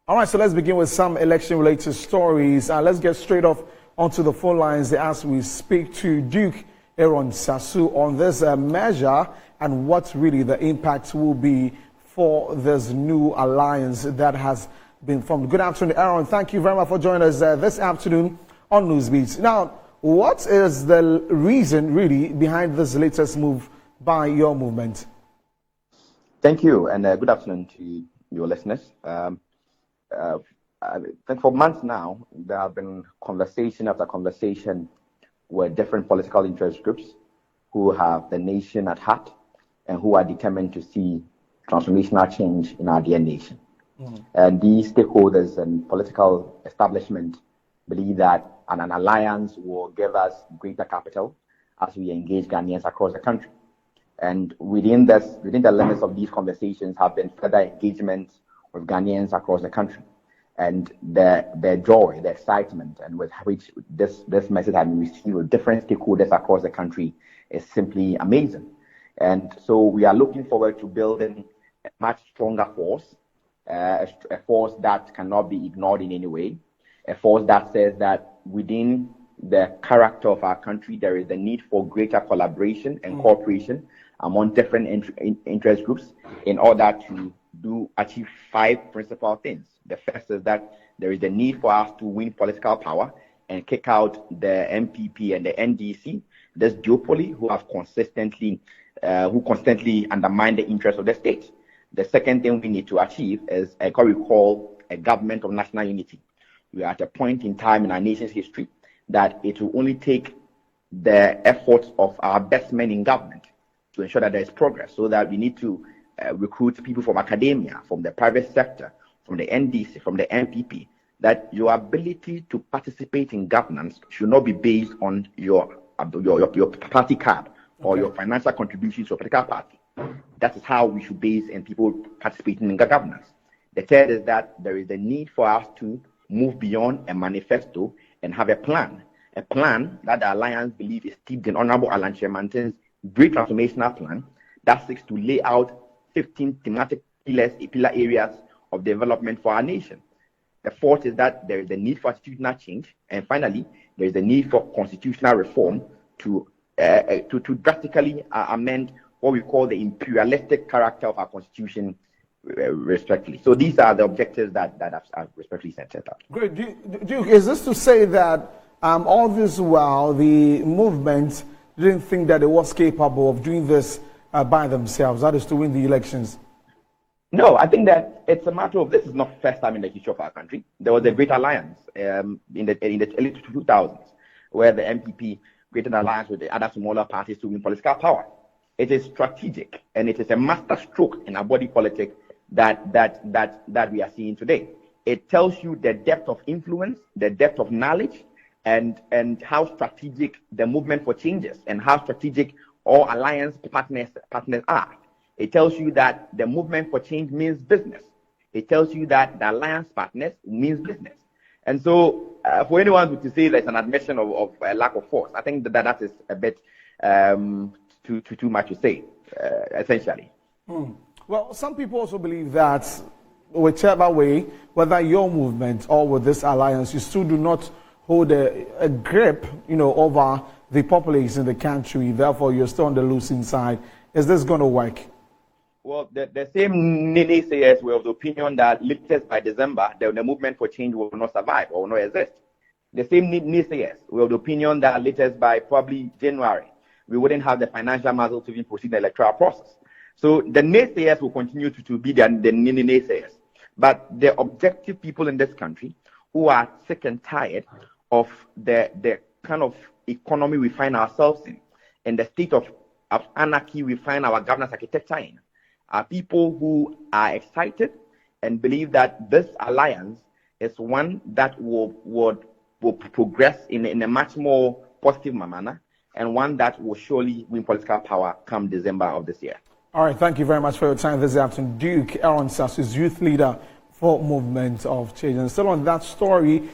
All right, so let's begin with some election-related stories. Let's get straight off onto the phone lines as we speak to Duke Aaron Sasu on this measure and what really the impact will be for this new alliance that has been formed. Good afternoon, Aaron. Thank you very much for joining us this afternoon on Newsbeat. Now, what is the reason really behind this latest move by your movement? Thank you, and good afternoon to your listeners. I think for months now, there have been conversation after conversation with different political interest groups who have the nation at heart and who are determined to see transformational change in our dear nation. And these stakeholders and political establishment believe that an alliance will give us greater capital as we engage Ghanaians across the country. And within the limits of these conversations have been further engagement with Ghanaians across the country. And their joy, the excitement, and with which this message has been received with different stakeholders across the country is simply amazing. And so we are looking forward to building a much stronger force, a force that cannot be ignored in any way, a force that says that within the character of our country, there is a need for greater collaboration and cooperation among different interest groups in order to achieve 5 principal things. The first is that there is a need for us to win political power and kick out the MPP and the NDC, this duopoly who constantly undermine the interests of the state. The second thing we need to achieve is what we call a government of national unity. We are at a point in time in our nation's history that it will only take the efforts of our best men in government to ensure that there is progress, so that we need to recruit people from academia, from the private sector, from the NDC, from the MPP, that your ability to participate in governance should not be based on your party card or your financial contributions to a political party. That is how we should base in people participating in governance. The third is that there is a need for us to move beyond a manifesto and have a plan that the Alliance believes is steeped in Honorable Alan Kyerematen's great transformational plan that seeks to lay out 15 thematic pillar areas of development for our nation. The fourth is that there is a need for institutional change, and finally, there is a need for constitutional reform to drastically amend what we call the imperialistic character of our constitution, respectfully. So these are the objectives that I've respectfully set out. Great, Duke. Is this to say that all this while the movement didn't think that it was capable of doing this by themselves, that is to win the elections? No, I think that it's a matter of, this is not the first time in the history of our country. There was a great alliance in the early 2000s where the MPP created an alliance with the other smaller parties to win political power. It is strategic and it is a master stroke in our body politic that we are seeing today. It tells you the depth of influence, the depth of knowledge, and how strategic the movement for changes and how strategic all alliance partners are. It tells you that the movement for change means business. It tells you that the alliance partners means business. And so for anyone to say there's an admission of a lack of force, I think that is a bit too much to say, essentially. Well, some people also believe that whichever way, whether your movement or with this alliance, you still do not hold a grip, over the populace in the country. Therefore, you're still on the losing side. Is this going to work? Well, the same naysayers were of the opinion that latest by December, the movement for change will not survive or will not exist. The same naysayers were of the opinion that latest by probably January, we wouldn't have the financial muscle to even proceed the electoral process. So the naysayers will continue to be the naysayers. But the objective people in this country who are sick and tired of the kind of economy we find ourselves in and the state of anarchy we find our governance architecture in, are people who are excited and believe that this alliance is one that will progress in a much more positive manner and one that will surely win political power come December of this year. All right, thank you very much for your time this afternoon. Duke Aaron Sasu is youth leader for Movement of Change. And still on that story,